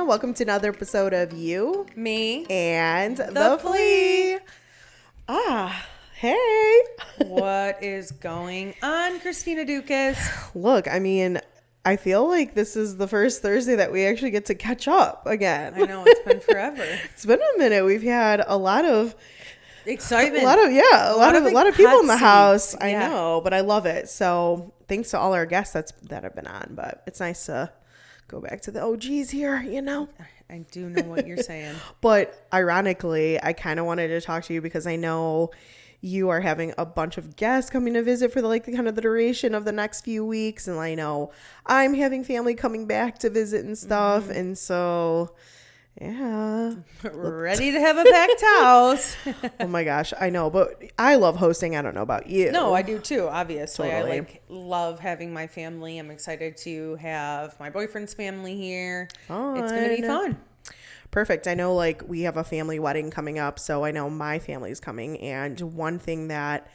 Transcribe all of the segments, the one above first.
Welcome to another episode of You, Me, and the Flea. Hey. What is going on, Kristina Dukas? Look, I mean, I feel like this is the first Thursday that we actually get to catch up again. I know, it's been forever. It's been a minute. We've had a lot of excitement. A lot of people in the house. I Yeah. know, but I love it. So thanks to all our guests that have been on. But it's nice to go back to the OGs here, you know. I do know what you're saying. But ironically, I kind of wanted to talk to you because I know you are having a bunch of guests coming to visit for the kind of the duration of the next few weeks, and I know I'm having family coming back to visit and stuff, and so yeah, Ready to have a packed house. oh my gosh, I know, but I love hosting. I don't know about you. No, I do too, obviously. Totally. I love having my family. I'm excited to have my boyfriend's family here. It's going to be fun. Perfect. I know we have a family wedding coming up, so I know my family's coming, and one thing that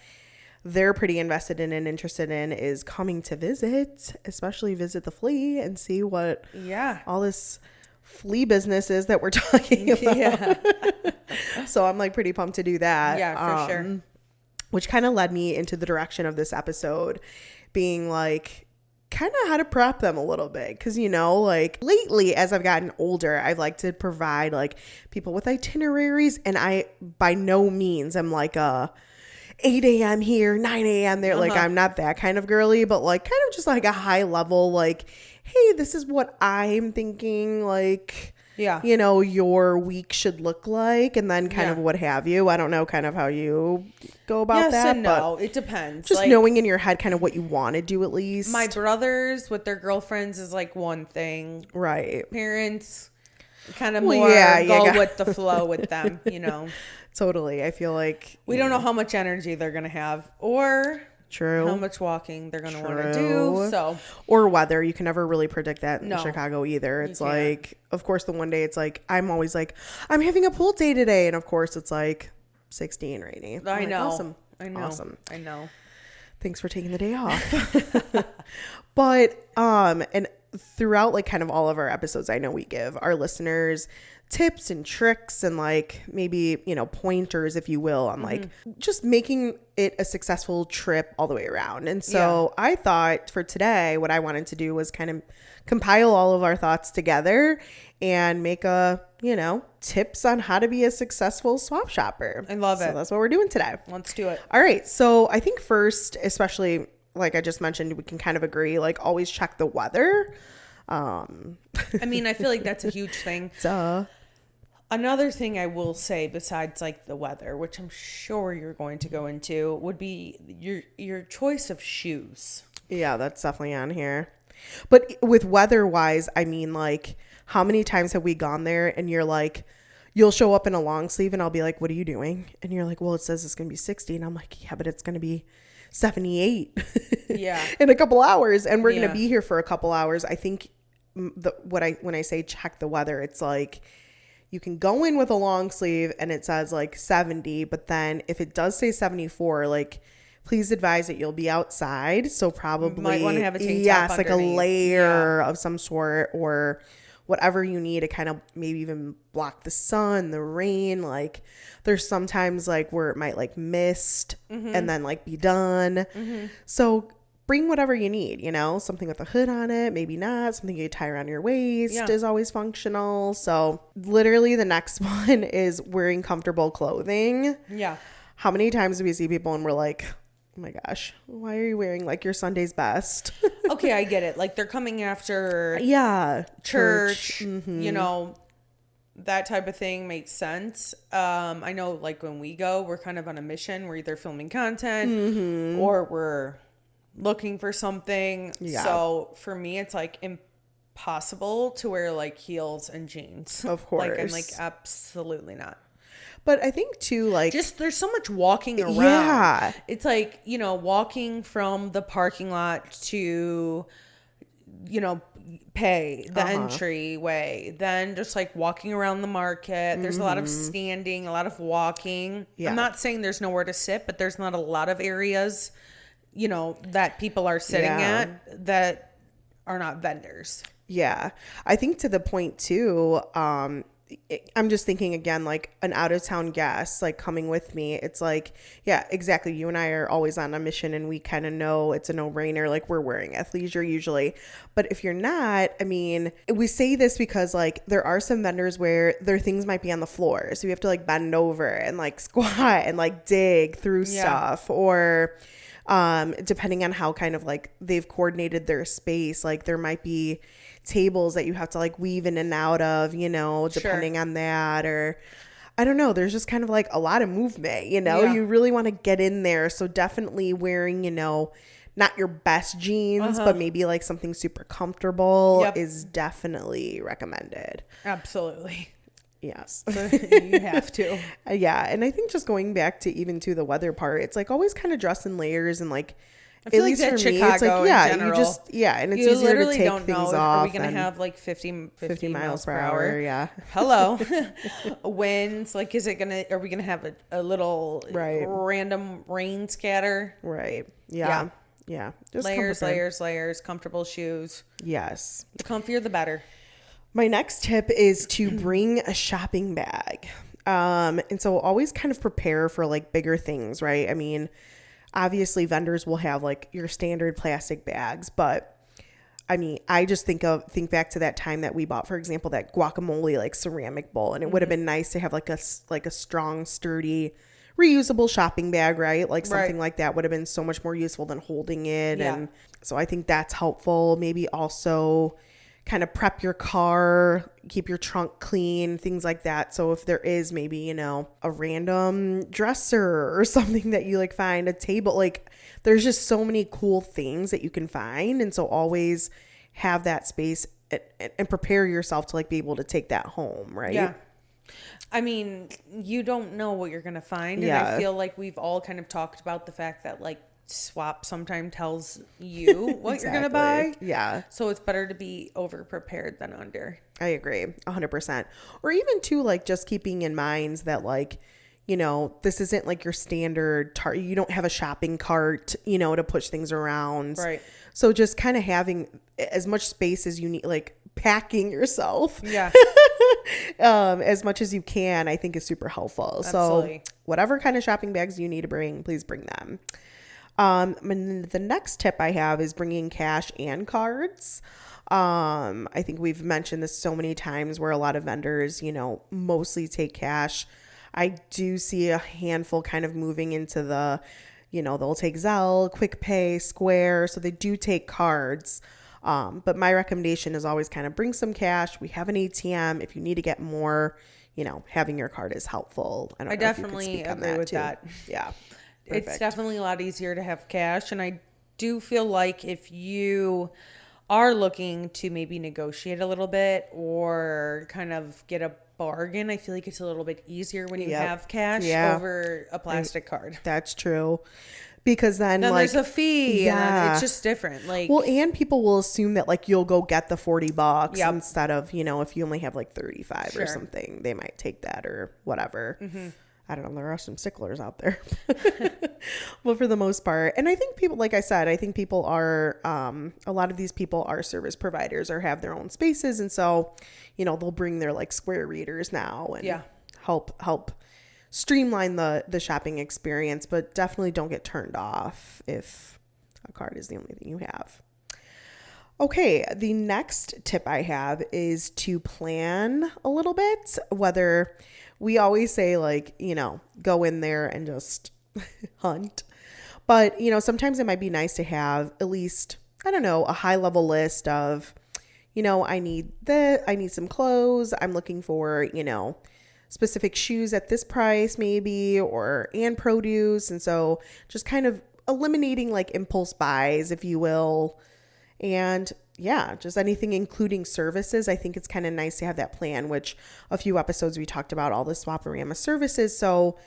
they're pretty invested in and interested in is coming to visit, especially visit the flea and see what all this flea business is that we're talking about. Yeah. So I'm pretty pumped to do that. Yeah, for sure. Which kind of led me into the direction of this episode being kind of how to prep them a little bit, because lately as I've gotten older, I've liked to provide people with itineraries, and I by no means am a 8 a.m. here, 9 a.m. there. I'm not that kind of girly, but kind of just a high level hey, this is what I'm thinking your week should look like, and then kind of what have you. I don't know kind of how you go about that. Yes and no, it depends. Just knowing in your head kind of what you want to do at least. My brothers with their girlfriends is one thing. Right. Parents kind of more go with the flow with them, Totally. I feel we don't know how much energy they're going to have or true how much walking they're going to want to do. So, or weather. You can never really predict that in Chicago either. It's of course, the one day it's I'm always I'm having a pool day today. And of course it's 60 and rainy. I know. Awesome. I know. Awesome. I know. Thanks for taking the day off. But, and throughout kind of all of our episodes, I know we give our listeners tips and tricks and maybe, pointers, if you will, on just making it a successful trip all the way around. And so I thought for today, what I wanted to do was kind of compile all of our thoughts together and make tips on how to be a successful swap shopper. I love it. So that's what we're doing today. Let's do it. All right. So I think first, especially I just mentioned, we can kind of agree, always check the weather. I mean, I feel like that's a huge thing. Duh. Another thing I will say besides the weather, which I'm sure you're going to go into, would be your choice of shoes. Yeah, that's definitely on here. But with weather wise, I mean, how many times have we gone there and you're you'll show up in a long sleeve and I'll be what are you doing? And you're well, it says it's going to be 60. And I'm yeah, but it's going to be 78 in a couple hours, and we're going to be here for a couple hours. I think when I say check the weather, it's you can go in with a long sleeve and it says 70, but then if it does say 74, please advise that you'll be outside, so probably might want to have a tank top a underneath. layer of some sort, or whatever you need to kind of maybe even block the sun, the rain. There's sometimes where it might mist and then be done. So bring whatever you need, something with a hood on it, maybe not, something you tie around your waist is always functional. So literally the next one is wearing comfortable clothing. Yeah. How many times do we see people and we're oh my gosh, why are you wearing your Sunday's best? Okay, I get it. They're coming after church. That type of thing makes sense. I know when we go, we're kind of on a mission. We're either filming content or we're looking for something. Yeah. So for me, it's impossible to wear heels and jeans. Of course. I'm absolutely not. But I think too, just there's so much walking around. Yeah. It's walking from the parking lot to, pay the entryway, then just walking around the market. There's a lot of standing, a lot of walking. Yeah. I'm not saying there's nowhere to sit, but there's not a lot of areas, that people are sitting at that are not vendors. Yeah. I think to the point too, I'm just thinking again, like an out of town guest, like coming with me. It's like, yeah, exactly. You and I are always on a mission and we kind of know it's a no brainer. Like we're wearing athleisure usually. But if you're not, I mean, we say this because like there are some vendors where their things might be on the floor. So you have to like bend over and like squat and like dig through stuff, or depending on how kind of like they've coordinated their space, like there might be tables that you have to like weave in and out of, you know, depending on that, or I don't know, there's just kind of like a lot of movement, you know. You really want to get in there. So definitely wearing, you know, not your best jeans, but maybe like something super comfortable is definitely recommended. Absolutely. Yes. You have to. Yeah. And I think just going back to even to the weather part, it's like always kind of dress in layers, and like I feel at like least that for Chicago me, it's like, yeah, in general, you just, and it's you easier literally to take don't things know, off. are we going to have like 50 miles per hour? Yeah. Hello. Winds. Like, are we going to have a little random rain scatter? Right. Yeah. Just layers, comfortable shoes. Yes. The comfier, the better. My next tip is to bring a shopping bag. And so always kind of prepare for like bigger things, right? I mean, obviously vendors will have like your standard plastic bags, but I mean, I just think back to that time that we bought, for example, that guacamole like ceramic bowl, and it would have been nice to have like a strong, sturdy, reusable shopping bag, right? Like something like that would have been so much more useful than holding it. And so I think that's helpful. Maybe also kind of prep your car, keep your trunk clean, things like that. So if there is maybe, you know, a random dresser or something that you like find, a table, like there's just so many cool things that you can find. And so always have that space and prepare yourself to like be able to take that home, right? Yeah. I mean, you don't know what you're going to find. And I feel like we've all kind of talked about the fact that like Swap sometimes tells you what you're going to buy. Yeah. So it's better to be over prepared than under. I agree 100%. Or even too, like just keeping in mind that like, you know, this isn't like your standard you don't have a shopping cart, you know, to push things around. Right. So just kind of having as much space as you need, like packing yourself. Yeah. As much as you can, I think is super helpful. Absolutely. So whatever kind of shopping bags you need to bring, please bring them. And the next tip I have is bringing cash and cards. I think we've mentioned this so many times where a lot of vendors, you know, mostly take cash. I do see a handful kind of moving into the, you know, they'll take Zelle, Quick Pay, Square. So they do take cards. But my recommendation is always kind of bring some cash. We have an ATM. If you need to get more, you know, having your card is helpful. I definitely agree with that. Yeah. Perfect. It's definitely a lot easier to have cash. And I do feel like if you are looking to maybe negotiate a little bit or kind of get a bargain, I feel like it's a little bit easier when you have cash over a plastic card. That's true. Because then like there's a fee. And it's just different. Like, well, and people will assume that like you'll go get the $40 instead of, you know, if you only have like 35 or something, they might take that or whatever. I don't know. There are some sticklers out there, but for the most part, and I think people, like I said, I think people are, a lot of these people are service providers or have their own spaces. And so, you know, they'll bring their like Square readers now and help streamline the shopping experience, but definitely don't get turned off if a card is the only thing you have. Okay, the next tip I have is to plan a little bit. Whether we always say like, you know, go in there and just hunt. But, you know, sometimes it might be nice to have at least, I don't know, a high level list of, you know, I need some clothes. I'm looking for, you know, specific shoes at this price maybe, and produce. And so just kind of eliminating like impulse buys, if you will. And yeah, just anything including services. I think it's kind of nice to have that plan, which a few episodes we talked about all the SwapORama services. So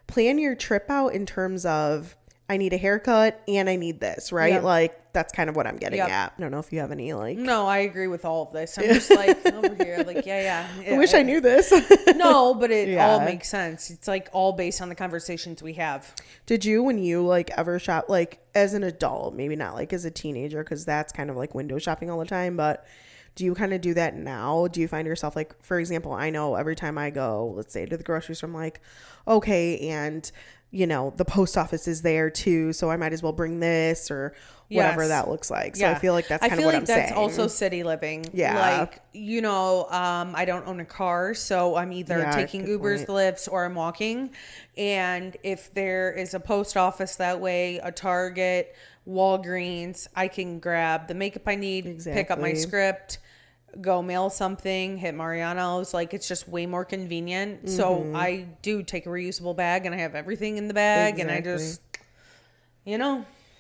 plan your trip out in terms of I need a haircut and I need this, right? Yep. Like that's kind of what I'm getting at. I don't know if you have any like. No, I agree with all of this. I'm just like over here, like, yeah. I wish I knew this. No, but it all makes sense. It's like all based on the conversations we have. Did you, when you like ever shop, like as an adult, maybe not like as a teenager, because that's kind of like window shopping all the time, but Do you kind of do that now? Do you find yourself like, for example, I know every time I go, let's say to the grocery store, I'm like, okay, and the post office is there too, so I might as well bring this or whatever that looks like. So I feel like that's kind of what I'm saying. I feel like that's also city living. Yeah. Like, I don't own a car, so I'm either taking Ubers, Lyfts, or I'm walking. And if there is a post office that way, a Target, Walgreens, I can grab the makeup I need, pick up my script, go mail something, hit Mariano's. Like, it's just way more convenient. So I do take a reusable bag and I have everything in the bag and I just,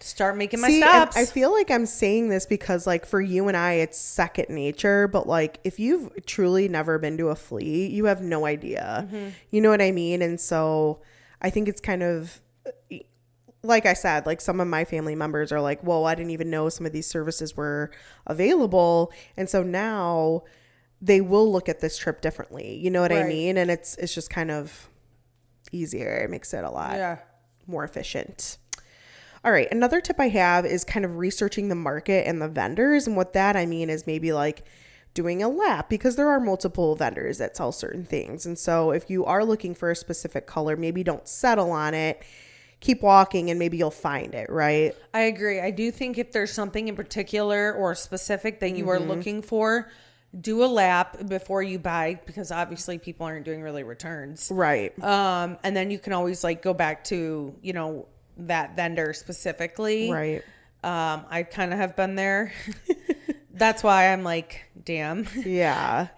start making my stops. I feel like I'm saying this because like for you and I, it's second nature, but like if you've truly never been to a flea, you have no idea. You know what I mean? And so I think it's kind of, like I said, like some of my family members are like, whoa, I didn't even know some of these services were available. And so now they will look at this trip differently. You know what I mean? And it's just kind of easier. It makes it a lot more efficient. All right. Another tip I have is kind of researching the market and the vendors. And what that I mean is maybe like doing a lap, because there are multiple vendors that sell certain things. And so if you are looking for a specific color, maybe don't settle on it. Keep walking and maybe you'll find it, right? I agree. I do think if there's something in particular or specific that you are looking for, do a lap before you buy, because obviously people aren't doing really returns. Right. And then you can always like go back to, that vendor specifically. Right. I kind of have been there. That's why I'm like, damn. Yeah.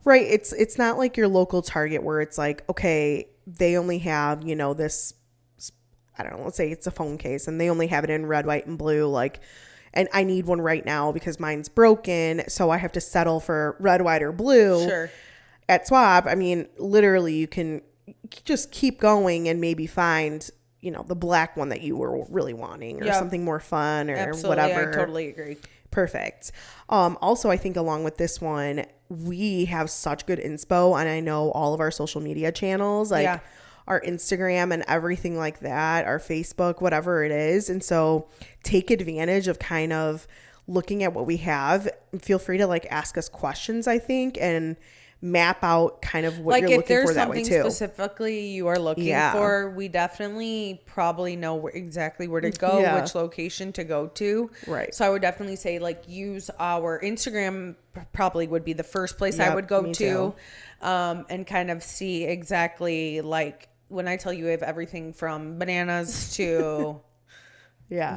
Right. It's not like your local Target where it's like, okay, they only have, this, I don't know, let's say it's a phone case and they only have it in red, white, and blue. Like, and I need one right now because mine's broken. So I have to settle for red, white, or blue. Sure. At Swap, I mean, literally you can just keep going and maybe find, the black one that you were really wanting or something more fun or whatever. I totally agree. Perfect. Also, I think along with this one, we have such good inspo, and I know all of our social media channels, like our Instagram and everything like that, our Facebook, whatever it is. And so take advantage of kind of looking at what we have. Feel free to like ask us questions, I think, and map out kind of what you're looking for that way too. Like if there's something specifically you are looking for, we definitely probably know exactly where to go, which location to go to. Right. So I would definitely say like use our Instagram, probably would be the first place I would go to, and kind of see exactly, like when I tell you we have everything from bananas to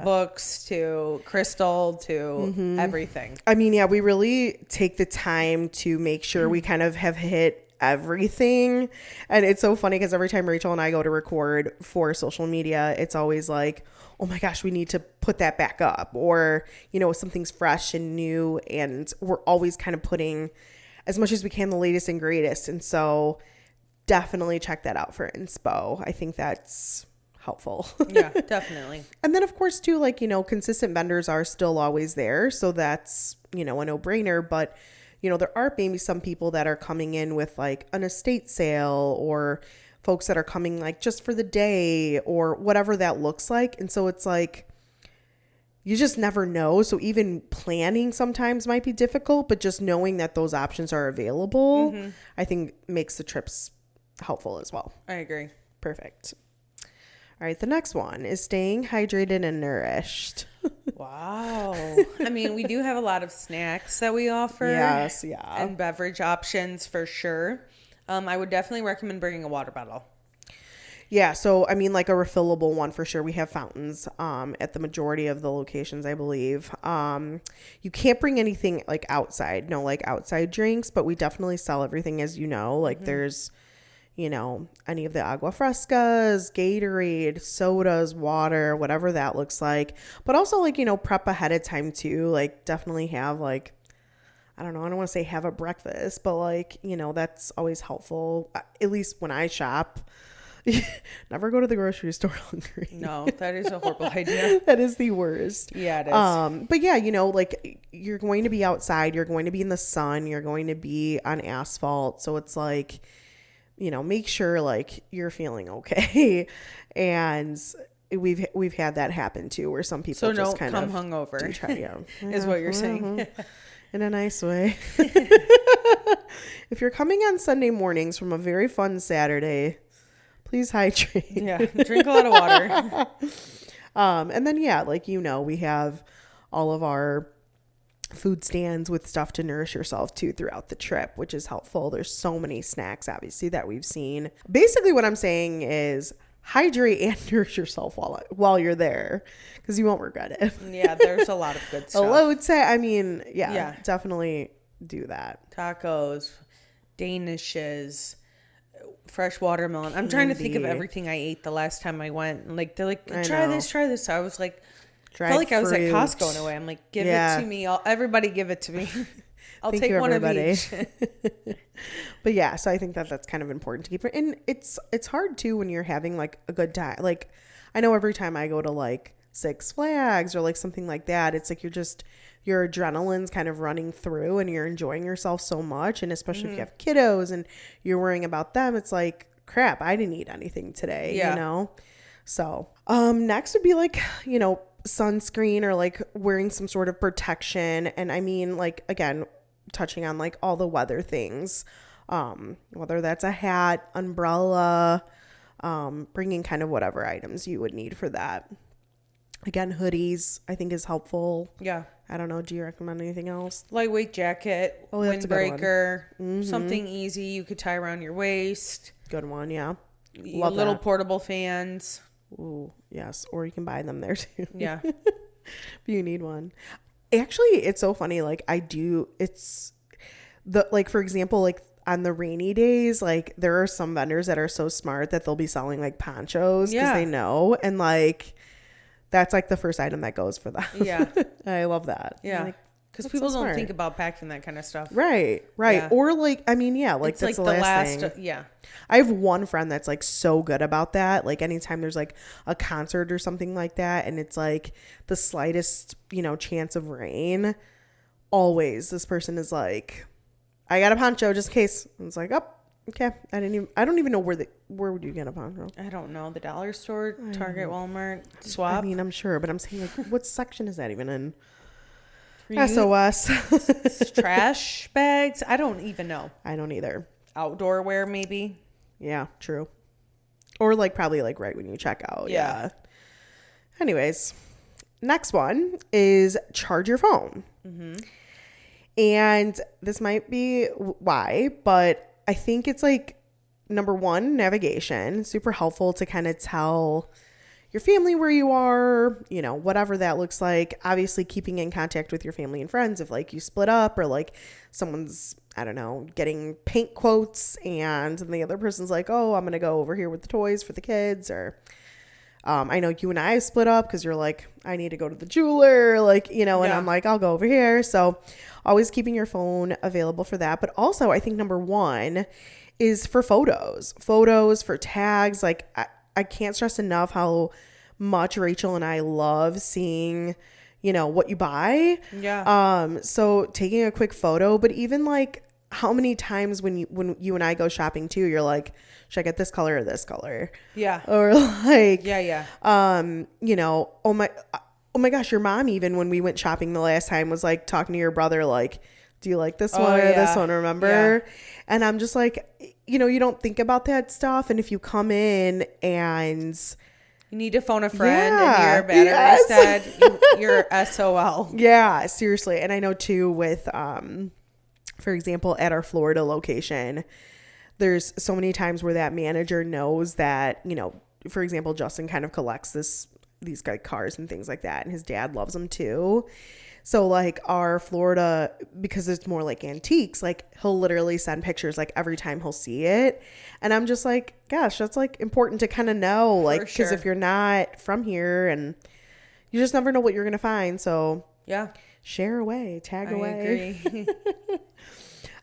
books to crystal to everything. I mean, we really take the time to make sure we kind of have hit everything. And it's so funny because every time Rachel and I go to record for social media, it's always like, oh my gosh, we need to put that back up, or, something's fresh and new. And we're always kind of putting as much as we can the latest and greatest. And so definitely check that out for inspo. I think that's helpful. Yeah, definitely. And then of course too, like, consistent vendors are still always there. So that's, a no-brainer. But, there are maybe some people that are coming in with like an estate sale, or folks that are coming like just for the day or whatever that looks like. And so it's like, you just never know. So even planning sometimes might be difficult, but just knowing that those options are available, I think makes the trips helpful as well. I agree. Perfect. All right, the next one is staying hydrated and nourished. Wow. I mean, we do have a lot of snacks that we offer. Yes, yeah. And beverage options for sure. I would definitely recommend bringing a water bottle. Yeah, so I mean, like a refillable one for sure. We have fountains at the majority of the locations, I believe. You can't bring anything like outside, no like outside drinks, but we definitely sell everything, as you know. Like there's any of the agua frescas, Gatorade, sodas, water, whatever that looks like. But also like, prep ahead of time too. Like definitely have like, I don't know, I don't want to say have a breakfast, but like, that's always helpful. At least when I shop. Never go to the grocery store hungry. No, that is a horrible idea. That is the worst. Yeah, it is. But yeah, like you're going to be outside, you're going to be in the sun, you're going to be on asphalt. So it's like, make sure like you're feeling okay. And we've had that happen too, where some people just kind of come hungover. try, is what you're saying. In a nice way. If you're coming on Sunday mornings from a very fun Saturday, please hydrate. Yeah, drink a lot of water. And then, yeah, like, we have all of our food stands with stuff to nourish yourself too throughout the trip, which is helpful. There's so many snacks, obviously, that we've seen. Basically, what I'm saying is hydrate and nourish yourself while you're there, because you won't regret it. Yeah, there's a lot of good stuff. I would say, yeah, definitely do that. Tacos, Danishes, fresh watermelon. I'm trying to think of everything I ate the last time I went. Like, they're like, try this. So I was like, I felt like I was at Costco in a way. I'm like, give it to me. Everybody give it to me. I'll take one of each. But yeah, so I think that's kind of important to keep. And it's hard too when you're having like a good time. Like, I know every time I go to like Six Flags or like something like that, it's like your adrenaline's kind of running through and you're enjoying yourself so much. And especially if you have kiddos and you're worrying about them, it's like, crap, I didn't eat anything today, So next would be like, sunscreen or like wearing some sort of protection. And I mean, like, again, touching on like all the weather things, whether that's a hat, umbrella, bringing kind of whatever items you would need for that. Again, hoodies I think is helpful. Yeah. I don't know. Do you recommend anything else? Lightweight jacket, windbreaker, something easy you could tie around your waist. Good one. Yeah. Love little portable fans. Ooh, yes. Or you can buy them there too. Yeah. If you need one. Actually, it's so funny. Like for example, like on the rainy days, like there are some vendors that are so smart that they'll be selling like ponchos because they know. And like, that's like the first item that goes for them. Yeah. I love that. Yeah. Because people don't think about packing that kind of stuff. Right. Yeah. Or like, I mean, yeah, like it's that's like the last thing. Yeah. I have one friend that's like so good about that. Like anytime there's like a concert or something like that and it's like the slightest, chance of rain, always this person is like, I got a poncho just in case. And it's like, oh, okay. I don't even know where would you get a poncho? I don't know. The dollar store, Target, Walmart, Swap. I mean, I'm sure, but I'm saying like, what section is that even in? SOS. Trash bags. I don't even know. I don't either. Outdoor wear maybe. Yeah, true. Or like probably like right when you check out. Yeah. Anyways, next one is charge your phone. Mm-hmm. And this might be why, but I think it's like number one, navigation. Super helpful to kind of tell your family where you are, whatever that looks like. Obviously keeping in contact with your family and friends if like you split up or like someone's, I don't know, getting paint quotes and the other person's like, oh, I'm going to go over here with the toys for the kids. Or I know you and I split up because you're like, I need to go to the jeweler, like, and I'm like, I'll go over here. So always keeping your phone available for that. But also I think number one is for photos for tags. Like I can't stress enough how much Rachel and I love seeing, what you buy. Yeah. So taking a quick photo, but even like how many times when you and I go shopping too, you're like, should I get this color or this color? Yeah. Or like, yeah. Oh my gosh, your mom, even when we went shopping the last time, was like talking to your brother, like, do you like this one or this one? Remember? Yeah. And I'm just like, you don't think about that stuff. And if you come in and you need to phone a friend and your battery said you're SOL. Yeah, seriously. And I know too with, for example, at our Florida location, there's so many times where that manager knows that, for example, Justin kind of collects these cars and things like that. And his dad loves them too. So like our Florida, because it's more like antiques, like he'll literally send pictures like every time he'll see it. And I'm just like, gosh, that's like important to kind of know, like, because if you're not from here and you just never know what you're going to find. So yeah, share away, tag away. I agree.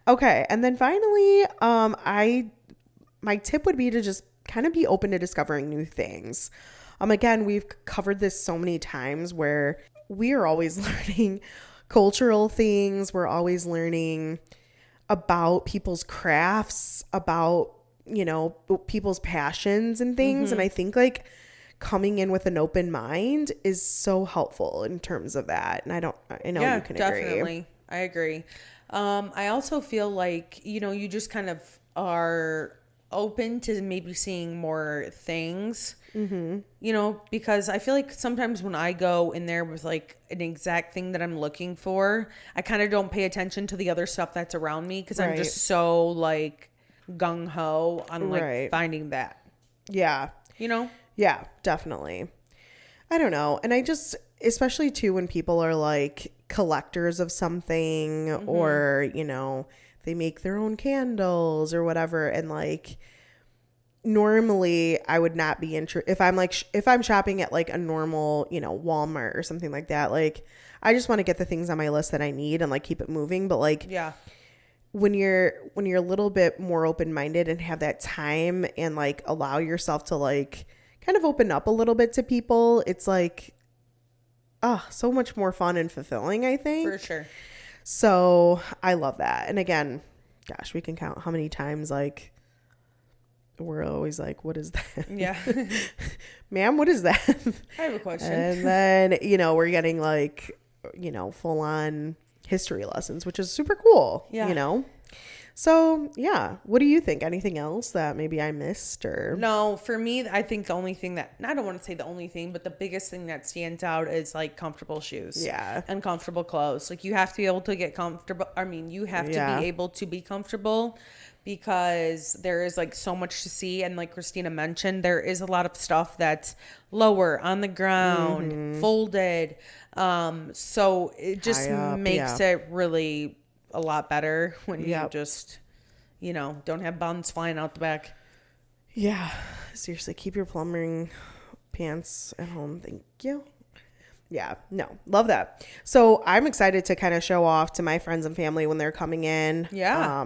Okay. And then finally, my tip would be to just kind of be open to discovering new things. Again, we've covered this so many times where we are always learning cultural things. We're always learning about people's crafts, about, people's passions and things. Mm-hmm. And I think like coming in with an open mind is so helpful in terms of that. And I know you can agree. Definitely. I agree. I also feel like, you just kind of are open to maybe seeing more things, because I feel like sometimes when I go in there with like an exact thing that I'm looking for, I kind of don't pay attention to the other stuff that's around me because I'm just so like gung-ho on like finding that. Yeah. Yeah, definitely. I don't know. And I just, especially too, when people are like collectors of something or, they make their own candles or whatever. And like, normally I would not be interested if I'm shopping at like a normal, Walmart or something like that. Like, I just want to get the things on my list that I need and like keep it moving. But like, when you're a little bit more open-minded and have that time and like allow yourself to like kind of open up a little bit to people, it's like, so much more fun and fulfilling, I think. For sure. So I love that. And again, gosh, we can count how many times like we're always like, what is that? Yeah. Ma'am, what is that? I have a question. And then, we're getting like, full on history lessons, which is super cool. Yeah. So yeah, what do you think? Anything else that maybe I missed or? No, for me, I think the only thing I don't want to say the only thing, but the biggest thing that stands out is like comfortable shoes. Yeah. And comfortable clothes. Like you have to be able to get comfortable. I mean, you have to be able to be comfortable because there is like so much to see. And like Kristina mentioned, there is a lot of stuff that's lower on the ground, folded. So it just makes it really a lot better when you just, don't have buns flying out the back. Yeah. Seriously, keep your plumbing pants at home. Thank you. Yeah. No, love that. So I'm excited to kind of show off to my friends and family when they're coming in. Yeah.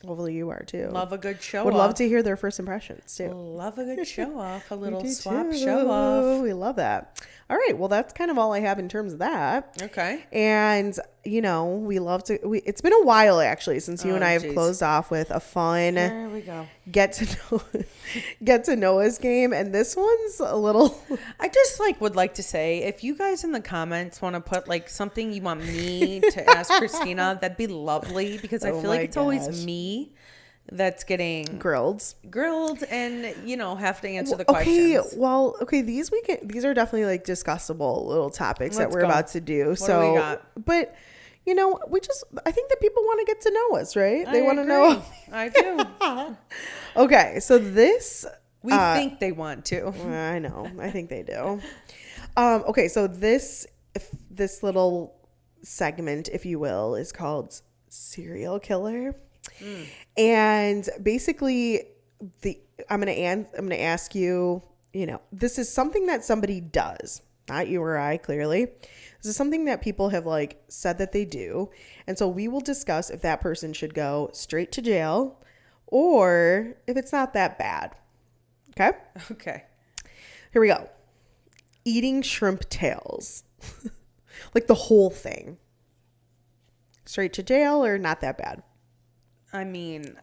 Hopefully you are too. Love a good show Would off. love to hear their first impressions too. Love a good show off. A little swap too. show off. We love that. All right. Well, that's kind of all I have in terms of that. Okay. And, we love to, it's been a while actually since you and I have closed off with a fun There we go. get to know us game. And this one's a little, I just would like to say, if you guys in the comments want to put like something you want me to ask Kristina, that'd be lovely because I feel like it's always me that's getting grilled and have to answer the questions. These are definitely like discussable little topics that we're about to do. What do we got? But I think that people want to get to know us, right? They want to know. I do. Okay, so this we think they want to. I know. I think they do. Okay, so this little segment, if you will, is called Serial Killer. And basically I'm going to ask you, this is something that somebody does, not you or I, clearly. This is something that people have like said that they do. And so we will discuss if that person should go straight to jail or if it's not that bad. Okay? Okay. Here we go. Eating shrimp tails. Like the whole thing. Straight to jail or not that bad? I mean,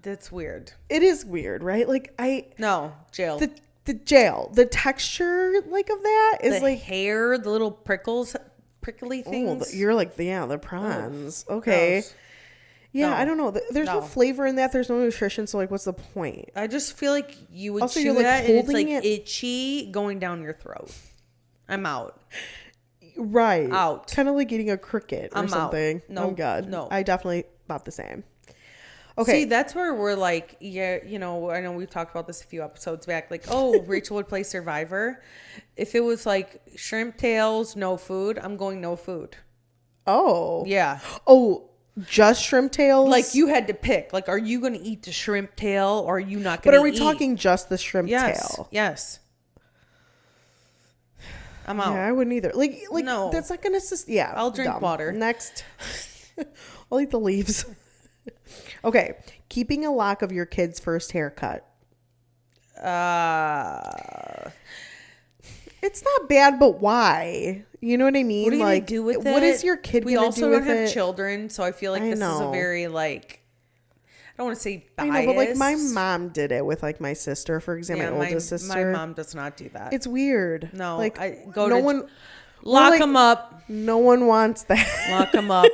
that's weird. It is weird, right? Like No, jail. The jail. The texture like of that is the like hair, the little prickly things. Oh, you're like the prawns. Okay. Gross. Yeah, No. I don't know. There's no flavor in that. There's no nutrition. So like, what's the point? I just feel like you would Also, chew you're, like, that and it's holding like it- itchy going down your throat. I'm out. Right. Out. Kind of like eating a cricket or I'm out. something. No, Oh God. no. I definitely thought the same. Okay. See, that's where we're like, I know we've talked about this a few episodes back. Like, oh, Rachel would play Survivor. If it was like shrimp tails, no food, I'm going no food. Oh. Yeah. Oh, just shrimp tails? Like you had to pick. Like, are you going to eat the shrimp tail or are you not going But to are we eat? talking just the shrimp tail? Yes. I'm out. Yeah, I wouldn't either. Like No. that's not gonna. Yeah, I'll drink water. Next, I'll eat the leaves. Okay, keeping a lock of your kid's first haircut. It's not bad, but why? You know what I mean? What are you like, gonna do with it? What is your kid we gonna also do with don't have it? children, so I feel like this is a very like. I don't want to say biased. I know, but like my mom did it with like my sister, for example, my oldest sister. My mom does not do that. It's weird. No, like I go no to one. Lock them up. No one wants that. Lock them up.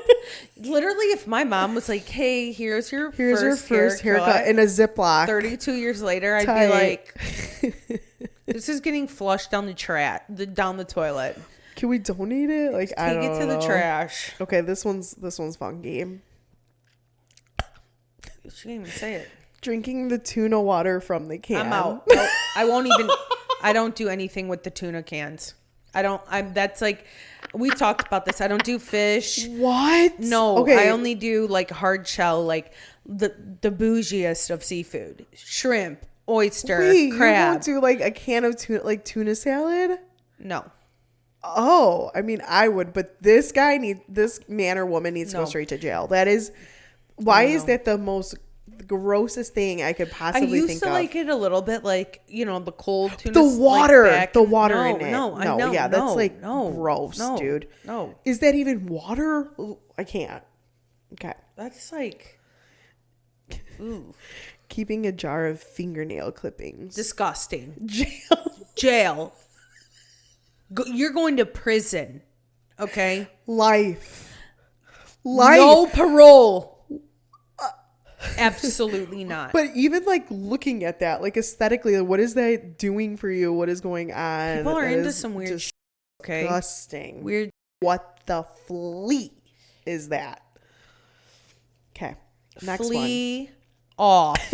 Literally, if my mom was like, "Hey, here's your first haircut in a Ziploc," 32 years later, I'd be like, "This is getting flushed down the toilet. Can we donate it? Like, I don't know. Take it to the trash." Okay, this one's funky. She didn't even say it. Drinking the tuna water from the can. I'm out. No, I won't even. I don't do anything with the tuna cans. That's like, we talked about this. I don't do fish. What? No, okay. I only do like hard shell, like the bougiest of seafood. Shrimp, oyster, crab. You won't do like a can of tuna, like tuna salad? No. Oh, I mean, I would, but this man or woman needs to go straight to jail. That is, why is that the most grossest thing I could possibly think of? I used to like it a little bit, like, you know, the cold tuna. The water in it. No, that's like gross, dude. No. Is that even water? Ooh, I can't. Okay. That's like, ooh. Keeping a jar of fingernail clippings. Disgusting. Jail. You're going to prison. Okay? Life. No parole. Absolutely not. But even like looking at that, like aesthetically, what is that doing for you? What is going on? People are into some weird shit. Okay. Disgusting. Weird. What the flea is that? Okay. Next flea off.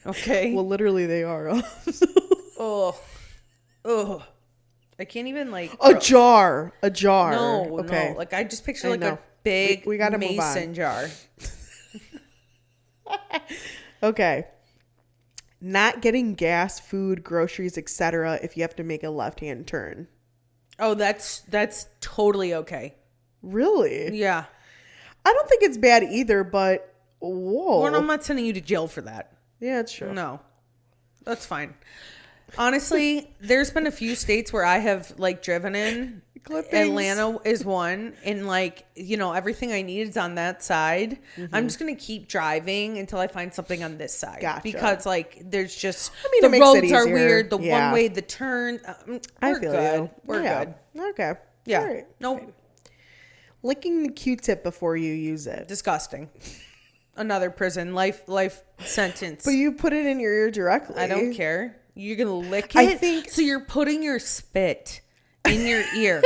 Okay. Well, literally they are off. Oh. I can't even like a jar. No, okay. No. Like I just picture like a big we gotta mason jar. Okay. Not getting gas, food, groceries, etc. if you have to make a left-hand turn. Oh, that's totally okay. Really? Yeah. I don't think it's bad either, but whoa. Well, I'm not sending you to jail for that. Yeah, it's true. No. That's fine. Honestly, there's been a few states where I have like driven in. Clippings. Atlanta is one, and like, you know, everything I need is on that side. Mm-hmm. I'm just gonna keep driving until I find something on this side. Gotcha. Because like there's just the roads are weird. The one way, the turn. I feel good. You. We're good. Okay. Yeah. All right. Nope. Licking the Q-tip before you use it. Disgusting. Another prison life sentence. But you put it in your ear directly. I don't care. You're gonna lick it. So you're putting your spit in your ear.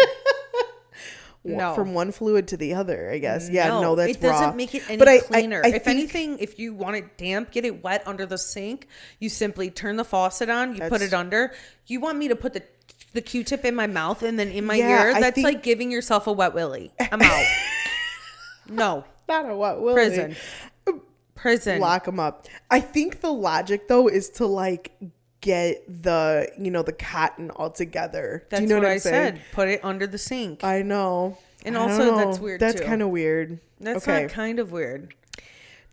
No. From one fluid to the other, I guess. Yeah, no, that's it doesn't raw. make it any but cleaner. I if anything, if you want it damp, get it wet under the sink. You simply turn the faucet on. You put it under. You want me to put the Q-tip in my mouth and then in my ear? That's like giving yourself a wet willy. I'm out. No. Not a wet willy. Prison. Lock them up. I think the logic, though, is to like get the, you know, the cotton all together. That's Do you know what I saying? said. Put it under the sink. I know. And also that's weird That's kind of weird. That's not kind of weird.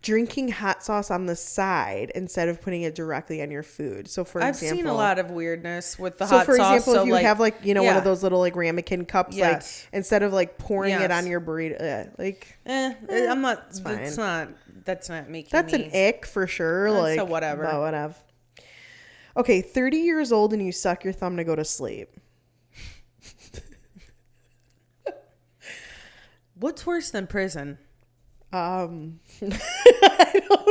Drinking hot sauce on the side instead of putting it directly on your food. So for example, I've seen a lot of weirdness with the hot sauce. So for example, if you have like, you know, one of those little like ramekin cups, like instead of like pouring it on your burrito, I'm not. It's fine. That's not making. That's an ick for sure. That's like whatever. But whatever. Okay, 30 years old and you suck your thumb to go to sleep. What's worse than prison? I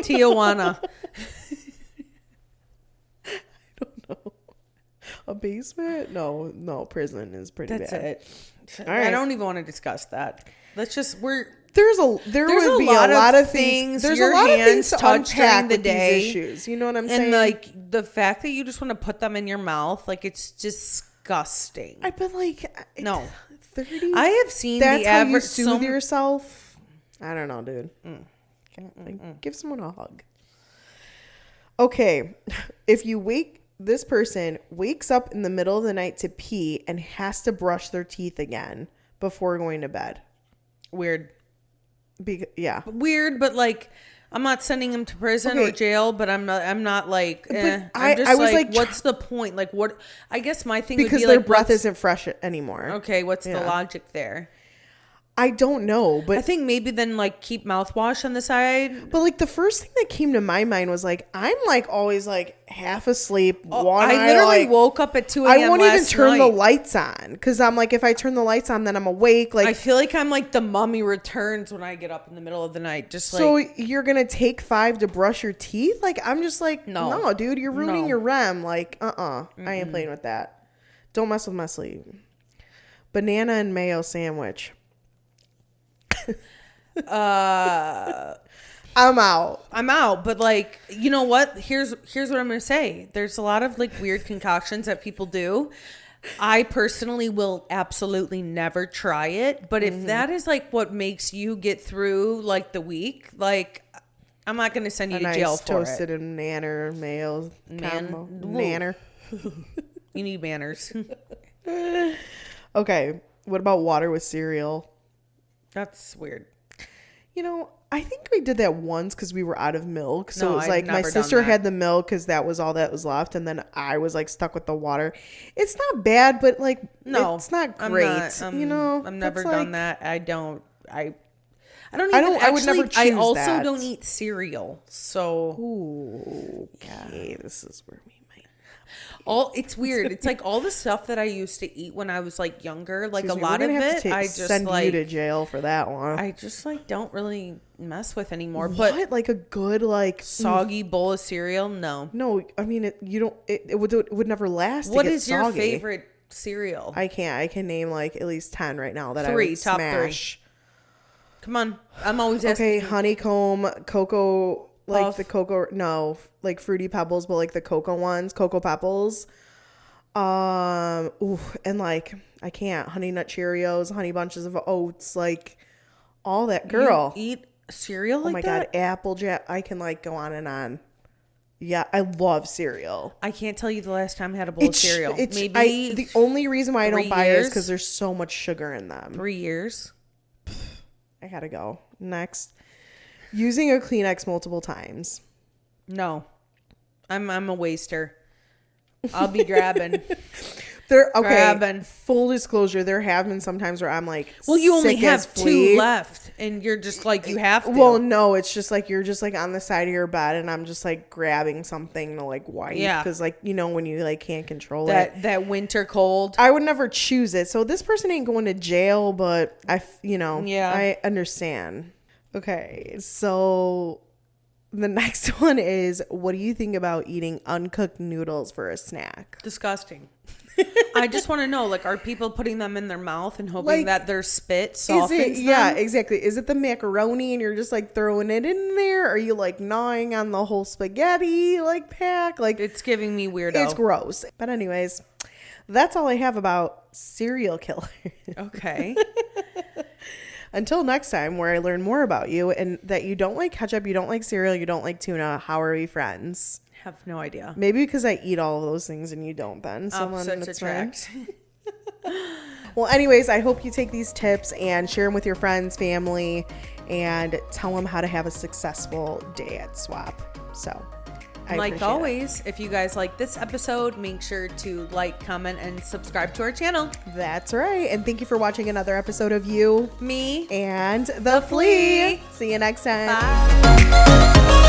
Tijuana. don't know. A basement? No, prison is pretty bad. That's it. All right. I don't even want to discuss that. Let's just There's a lot of things. There's a lot of things to unpack with these issues. You know what I'm saying? And like the fact that you just want to put them in your mouth, like it's disgusting. I've been like, no. 30. I have seen that's the how average. You soothe yourself. I don't know, dude. Like, give someone a hug. Okay, if this person wakes up in the middle of the night to pee and has to brush their teeth again before going to bed. Weird. Yeah. Weird, but like, I'm not sending him to prison or jail, but I'm not like, I'm just I was like, what's the point? Like, what? I guess my thing because would be their like, breath isn't fresh anymore. Okay, what's the logic there? I don't know, but I think maybe then like keep mouthwash on the side. But like the first thing that came to my mind was like I'm like always like half asleep. I literally woke up at 2 a.m. I won't even turn the night. lights on because I'm like if I turn the lights on then I'm awake. Like I feel like I'm like the Mummy Returns when I get up in the middle of the night. Just like so you're gonna take 5 to brush your teeth? Like I'm just like no dude, you're ruining your REM. Like I ain't playing with that. Don't mess with my sleep. Banana and mayo sandwich. I'm out, but like, you know what, here's what I'm gonna say. There's a lot of like weird concoctions that people do. I personally will absolutely never try it, but if that is like what makes you get through like the week, like I'm not gonna send you to jail for toasted it. and nanner mayo combo. Nanner. You need manners. Okay, what about water with cereal? That's weird. You know, I think we did that once because we were out of milk. So it was I've like my never sister done that. had the milk because that was all that was left. And then I was like stuck with the water. It's not bad, but like, it's not great. You know, I've never it's done like- that. I don't I actually, would never choose I also that. don't eat cereal. So Ooh, okay, this is where we might. it's weird. It's like all the stuff that I used to eat when I was like younger, like Excuse a me, lot we're of gonna have it to I just send like you to jail for that one. I just like don't really mess with anymore. What? But Like a good like soggy bowl of cereal, no. No, I mean it would never last. What to get is your soggy. favorite cereal? I can't. I can name like at least 10 right now that I Three, would top smash. Come on, I'm always asking. Okay, honeycomb, cocoa, like Puff. the cocoa. No, like Fruity Pebbles, but like the cocoa ones, Cocoa Pebbles. And like I can't Honey Nut Cheerios, Honey Bunches of Oats, like all that. Girl, You eat cereal oh like my that? god, Applejack. I can like go on and on. Yeah, I love cereal. I can't tell you the last time I had a bowl of cereal. Maybe the only reason why I don't 3 buy it is years? because there's so much sugar in them. 3 years. I gotta go. Next. Using a Kleenex multiple times. No, I'm a waster. I'll be grabbing. Grabbing. Full disclosure, there have been sometimes where I'm like, Well, you only sick as have flea. 2 left, and you're just like you have to. Well, no, it's just like you're just like on the side of your bed, and I'm just like grabbing something to like wipe. Yeah. Because like you know when you like can't control it. that winter cold. I would never choose it. So this person ain't going to jail, but Yeah. I understand. Okay, so the next one is, what do you think about eating uncooked noodles for a snack? Disgusting. I just want to know, like, are people putting them in their mouth and hoping Like, that their spit Is softens it? them? Yeah, exactly. Is it the macaroni and you're just like throwing it in there? Are you like gnawing on the whole spaghetti like pack? Like It's giving me weirdo. it's gross. But anyways, that's all I have about serial killers. Okay. Until next time, where I learn more about you and that you don't like ketchup, you don't like cereal, you don't like tuna. How are we friends? Have no idea. Maybe because I eat all of those things and you don't then. Opposites it's fine. attract. Well, anyways, I hope you take these tips and share them with your friends, family, and tell them how to have a successful day at Swap. So, I Like appreciate always, if you guys like this episode, make sure to like, comment, and subscribe to our channel. That's right. And thank you for watching another episode of You, Me and the Flea. See you next time. Bye.